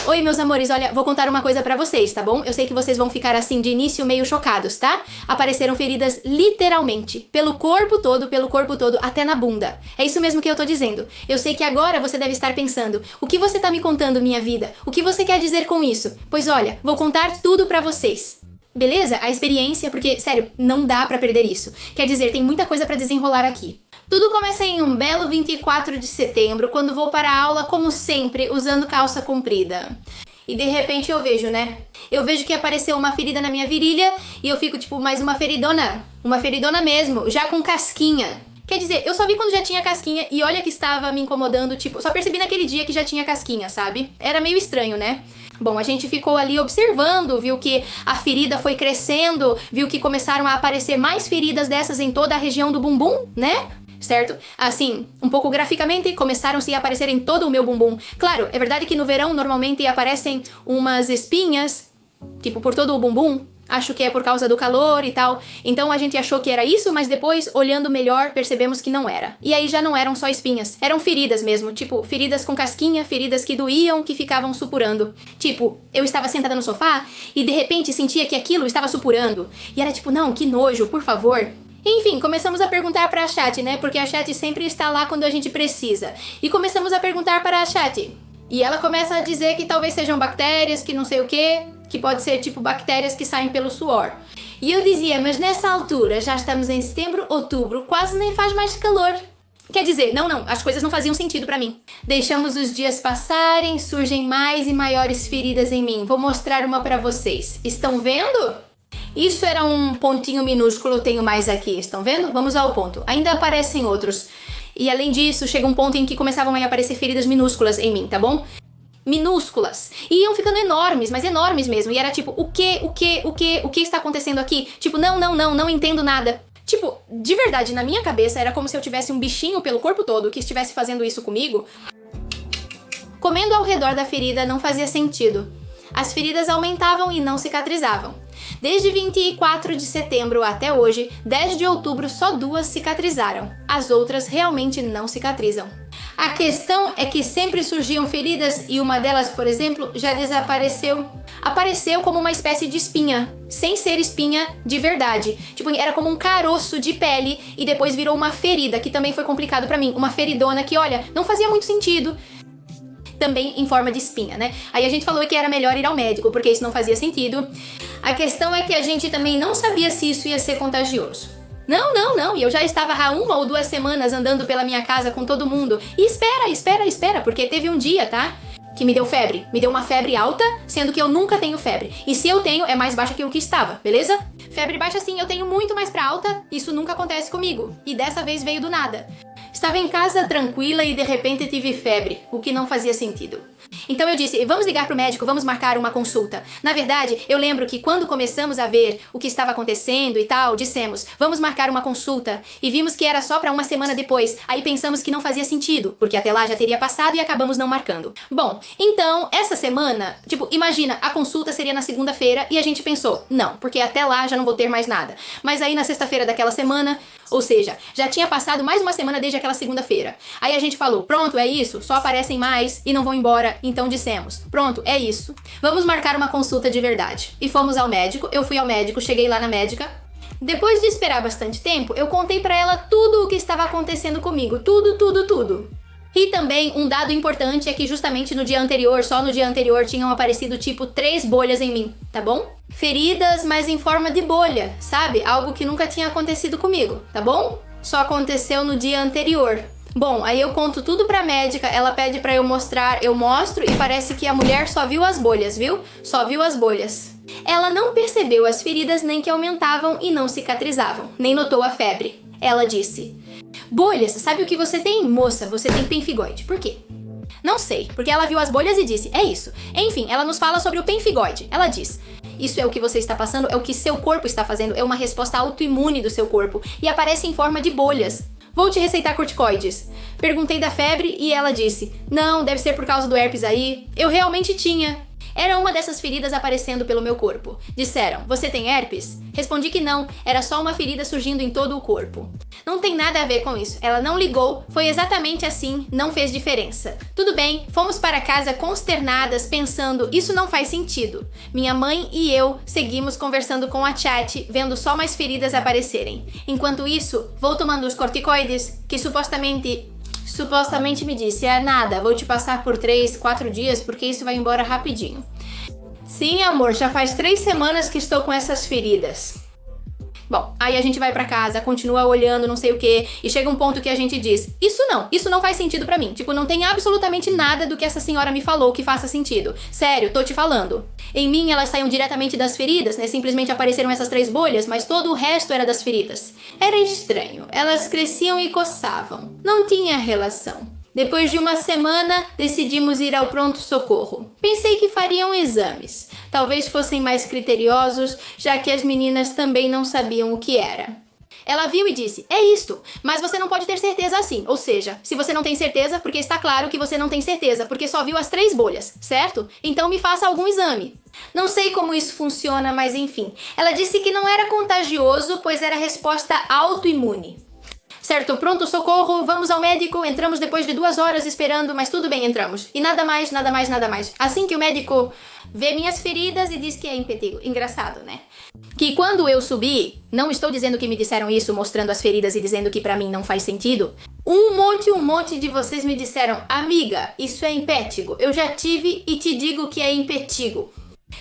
Oi, meus amores, olha, vou contar uma coisa pra vocês, tá bom? Eu sei que vocês vão ficar assim de início meio chocados, tá? Apareceram feridas literalmente, pelo corpo todo, até na bunda. É isso mesmo que eu tô dizendo. Eu sei que agora você deve estar pensando, o que você tá me contando, minha vida? O que você quer dizer com isso? Pois olha, vou contar tudo pra vocês. Beleza? A experiência, porque, sério, não dá pra perder isso. Quer dizer, tem muita coisa pra desenrolar aqui. Tudo começa em um belo 24 de setembro, quando vou para a aula, como sempre, usando calça comprida. E de repente eu vejo, né? Eu vejo que apareceu uma ferida na minha virilha e eu fico tipo, mais uma feridona mesmo, já com casquinha. Quer dizer, eu só vi quando já tinha casquinha e olha que estava me incomodando, tipo, só percebi naquele dia que já tinha casquinha, sabe? Era meio estranho, né? Bom, a gente ficou ali observando, viu que a ferida foi crescendo, viu que começaram a aparecer mais feridas dessas em toda a região do bumbum, né? Certo? Assim, um pouco graficamente, começaram-se a aparecer em todo o meu bumbum. Claro, é verdade que no verão normalmente aparecem umas espinhas, tipo, por todo o bumbum. Acho que é por causa do calor e tal. Então a gente achou que era isso, mas depois, olhando melhor, percebemos que não era. E aí já não eram só espinhas, eram feridas mesmo. Tipo, feridas com casquinha, feridas que doíam, que ficavam supurando. Tipo, eu estava sentada no sofá e de repente sentia que aquilo estava supurando. E era tipo, não, que nojo, por favor. Enfim, começamos a perguntar para a Chat, né? Porque a Chat sempre está lá quando a gente precisa. E começamos a perguntar para a Chat. E ela começa a dizer que talvez sejam bactérias, que não sei o quê, que pode ser tipo bactérias que saem pelo suor. E eu dizia, mas nessa altura, já estamos em setembro, outubro, quase nem faz mais calor. Quer dizer, não, as coisas não faziam sentido pra mim. Deixamos os dias passarem, surgem mais e maiores feridas em mim. Vou mostrar uma pra vocês. Estão vendo? Isso era um pontinho minúsculo, eu tenho mais aqui, estão vendo? Vamos ao ponto. Ainda aparecem outros. E além disso, chega um ponto em que começavam a aparecer feridas minúsculas em mim, tá bom? Minúsculas. E iam ficando enormes, mas enormes mesmo. E era tipo, o que está acontecendo aqui? Tipo, não entendo nada. Tipo, de verdade, na minha cabeça era como se eu tivesse um bichinho pelo corpo todo que estivesse fazendo isso comigo. Comendo ao redor da ferida não fazia sentido. As feridas aumentavam e não cicatrizavam. Desde 24 de setembro até hoje, 10 de outubro, só 2 cicatrizaram. As outras realmente não cicatrizam. A questão é que sempre surgiam feridas e uma delas, por exemplo, já desapareceu. Apareceu como uma espécie de espinha, sem ser espinha de verdade. Tipo, era como um caroço de pele e depois virou uma ferida, que também foi complicado pra mim. Uma feridona que, olha, não fazia muito sentido. Também em forma de espinha, né? Aí a gente falou que era melhor ir ao médico, porque isso não fazia sentido. A questão é que a gente também não sabia se isso ia ser contagioso. Não. E eu já estava há 1 ou 2 semanas andando pela minha casa com todo mundo. E espera, porque teve um dia, tá? Que me deu febre. Me deu uma febre alta, sendo que eu nunca tenho febre. E se eu tenho, é mais baixa que o que estava, beleza? Febre baixa sim, eu tenho muito mais pra alta. Isso nunca acontece comigo. E dessa vez veio do nada. Estava em casa tranquila e de repente tive febre, o que não fazia sentido. Então eu disse, vamos ligar pro médico, vamos marcar uma consulta. Na verdade, eu lembro que quando começamos a ver o que estava acontecendo e tal, dissemos, vamos marcar uma consulta. E vimos que era só pra 1 semana depois. Aí pensamos que não fazia sentido, porque até lá já teria passado e acabamos não marcando. Bom, então, essa semana, tipo, imagina, a consulta seria na segunda-feira e a gente pensou, não, porque até lá já não vou ter mais nada. Mas aí na sexta-feira daquela semana, ou seja, já tinha passado mais 1 semana desde aquela segunda-feira. Aí a gente falou, pronto, é isso, só aparecem mais e não vão embora. Então dissemos, pronto, é isso. Vamos marcar uma consulta de verdade. E fomos ao médico, eu fui ao médico, cheguei lá na médica. Depois de esperar bastante tempo, eu contei pra ela tudo o que estava acontecendo comigo. Tudo. E também um dado importante é que justamente no dia anterior, só no dia anterior, tinham aparecido tipo 3 bolhas em mim, tá bom? Feridas, mas em forma de bolha, sabe? Algo que nunca tinha acontecido comigo, tá bom? Só aconteceu no dia anterior. Bom, aí eu conto tudo pra médica, ela pede pra eu mostrar, eu mostro e parece que a mulher só viu as bolhas, viu? Só viu as bolhas. Ela não percebeu as feridas nem que aumentavam e não cicatrizavam, nem notou a febre. Ela disse, bolhas, sabe o que você tem? Moça, você tem pemphigoide. Por quê? Não sei, porque ela viu as bolhas e disse, é isso. Enfim, ela nos fala sobre o pemphigoide. Ela diz, isso é o que você está passando, é o que seu corpo está fazendo, é uma resposta autoimune do seu corpo e aparece em forma de bolhas. Vou te receitar corticoides. Perguntei da febre e ela disse, não, deve ser por causa do herpes aí. Eu realmente tinha. Era uma dessas feridas aparecendo pelo meu corpo. Disseram, você tem herpes? Respondi que não, era só uma ferida surgindo em todo o corpo. Não tem nada a ver com isso. Ela não ligou, foi exatamente assim, não fez diferença. Tudo bem, fomos para casa consternadas, pensando, isso não faz sentido. Minha mãe e eu seguimos conversando com a Chat, vendo só mais feridas aparecerem. Enquanto isso, vou tomando os corticoides, que supostamente me disse, nada, vou te passar por 3, 4 dias, porque isso vai embora rapidinho. Sim, amor, já faz 3 semanas que estou com essas feridas. Bom, aí a gente vai pra casa, continua olhando, não sei o que, e chega um ponto que a gente diz, isso não faz sentido pra mim. Tipo, não tem absolutamente nada do que essa senhora me falou que faça sentido. Sério, tô te falando. Em mim, elas saíam diretamente das feridas, né? Simplesmente apareceram essas 3 bolhas, mas todo o resto era das feridas. Era estranho. Elas cresciam e coçavam. Não tinha relação. Depois de uma semana, decidimos ir ao pronto-socorro. Pensei que fariam exames. Talvez fossem mais criteriosos, já que as meninas também não sabiam o que era. Ela viu e disse, é isto, mas você não pode ter certeza assim. Ou seja, se você não tem certeza, porque está claro que você não tem certeza, porque só viu as 3 bolhas, certo? Então me faça algum exame. Não sei como isso funciona, mas enfim. Ela disse que não era contagioso, pois era resposta autoimune. Certo, pronto, socorro, vamos ao médico, entramos depois de 2 horas esperando, mas tudo bem, entramos. E nada mais, nada mais, nada mais. Assim que o médico vê minhas feridas e diz que é impetigo. Engraçado, né? Que quando eu subi, não estou dizendo que me disseram isso, mostrando as feridas e dizendo que pra mim não faz sentido. Um monte de vocês me disseram, amiga, isso é impétigo. Eu já tive e te digo que é impetigo.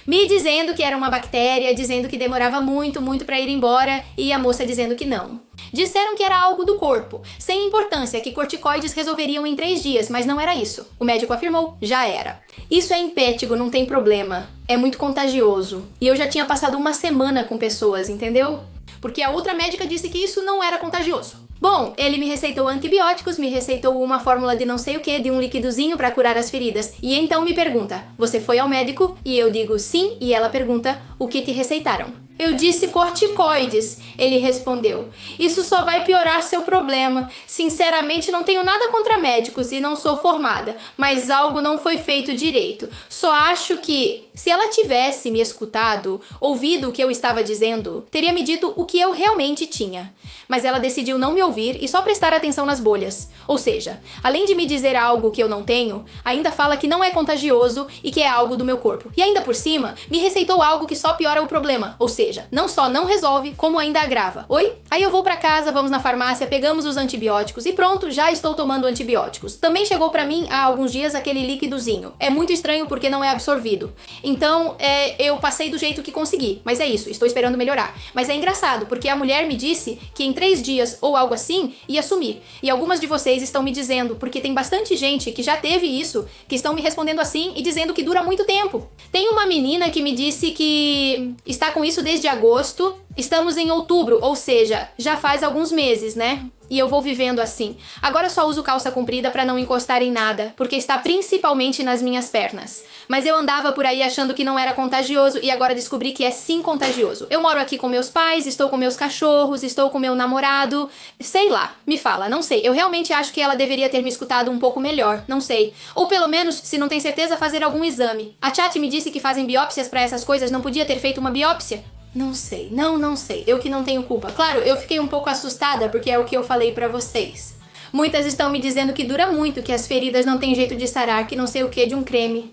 Me dizendo que era uma bactéria, dizendo que demorava muito pra ir embora e a moça dizendo que não. Disseram que era algo do corpo, sem importância, que corticoides resolveriam em 3 dias, mas não era isso. O médico afirmou, já era. Isso é impétigo, não tem problema. É muito contagioso. E eu já tinha passado 1 semana com pessoas, entendeu? Porque a outra médica disse que isso não era contagioso. Bom, ele me receitou antibióticos, me receitou uma fórmula de não sei o que, de um liquidozinho para curar as feridas. E então me pergunta, você foi ao médico? E eu digo sim, e ela pergunta, o que te receitaram? Eu disse corticoides. Ele respondeu, isso só vai piorar seu problema. Sinceramente, não tenho nada contra médicos e não sou formada, mas algo não foi feito direito. Só acho que, se ela tivesse me escutado, ouvido o que eu estava dizendo, teria me dito o que eu realmente tinha. Mas ela decidiu não me ouvir e só prestar atenção nas bolhas. Ou seja, além de me dizer algo que eu não tenho, ainda fala que não é contagioso e que é algo do meu corpo. E ainda por cima, me receitou algo que só piora o problema. Ou seja, não só não resolve, como ainda agrava. Oi? Aí eu vou pra casa, vamos na farmácia, pegamos os antibióticos e pronto, já estou tomando antibióticos. Também chegou pra mim há alguns dias aquele líquidozinho. É muito estranho porque não é absorvido. Então, eu passei do jeito que consegui. Mas é isso, estou esperando melhorar. Mas é engraçado, porque a mulher me disse que em 3 dias ou algo assim, ia sumir. E algumas de vocês estão me dizendo, porque tem bastante gente que já teve isso, que estão me respondendo assim e dizendo que dura muito tempo. Tem uma menina que me disse que está com isso desde agosto, estamos em outubro, ou seja, já faz alguns meses, né? E eu vou vivendo assim. Agora só uso calça comprida pra não encostar em nada, porque está principalmente nas minhas pernas. Mas eu andava por aí achando que não era contagioso e agora descobri que é sim contagioso. Eu moro aqui com meus pais, estou com meus cachorros, estou com meu namorado. Sei lá, me fala, não sei. Eu realmente acho que ela deveria ter me escutado um pouco melhor, não sei. Ou pelo menos, se não tem certeza, fazer algum exame. A Chat me disse que fazem biópsias pra essas coisas, não podia ter feito uma biópsia? Não sei, não sei, eu que não tenho culpa. Claro, eu fiquei um pouco assustada porque é o que eu falei pra vocês. Muitas estão me dizendo que dura muito, que as feridas não tem jeito de sarar, que não sei o que de um creme.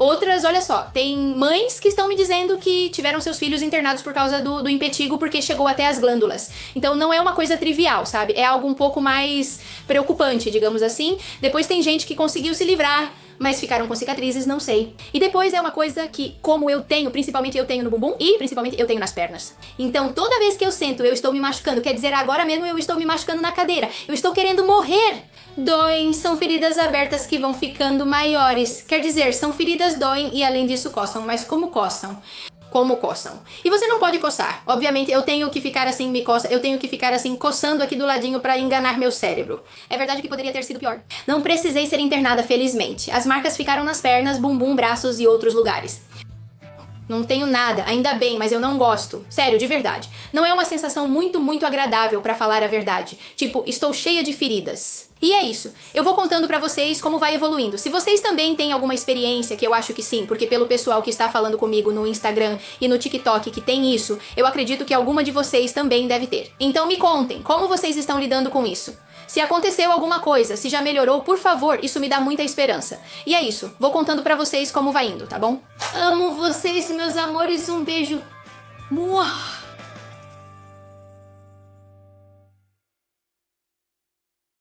Outras, olha só, tem mães que estão me dizendo que tiveram seus filhos internados por causa do impetigo porque chegou até as glândulas. Então não é uma coisa trivial, sabe? É algo um pouco mais preocupante, digamos assim. Depois tem gente que conseguiu se livrar, mas ficaram com cicatrizes, não sei. E depois é uma coisa que, como eu tenho, principalmente eu tenho no bumbum e principalmente eu tenho nas pernas. Então toda vez que eu sento, eu estou me machucando, quer dizer, agora mesmo eu estou me machucando na cadeira. Eu estou querendo morrer. Doem, são feridas abertas que vão ficando maiores. Quer dizer, são feridas doem e além disso coçam, mas como coçam? Como coçam. E você não pode coçar. Obviamente, eu tenho que ficar assim, eu tenho que ficar assim, coçando aqui do ladinho pra enganar meu cérebro. É verdade que poderia ter sido pior. Não precisei ser internada, felizmente. As marcas ficaram nas pernas, bumbum, braços e outros lugares. Não tenho nada, ainda bem, mas eu não gosto. Sério, de verdade. Não é uma sensação muito agradável pra falar a verdade. Tipo, estou cheia de feridas. E é isso. Eu vou contando pra vocês como vai evoluindo. Se vocês também têm alguma experiência, que eu acho que sim, porque pelo pessoal que está falando comigo no Instagram e no TikTok que tem isso, eu acredito que alguma de vocês também deve ter. Então me contem, como vocês estão lidando com isso? Se aconteceu alguma coisa, se já melhorou, por favor, isso me dá muita esperança. E é isso, vou contando pra vocês como vai indo, tá bom? Amo vocês, meus amores, um beijo. Mua!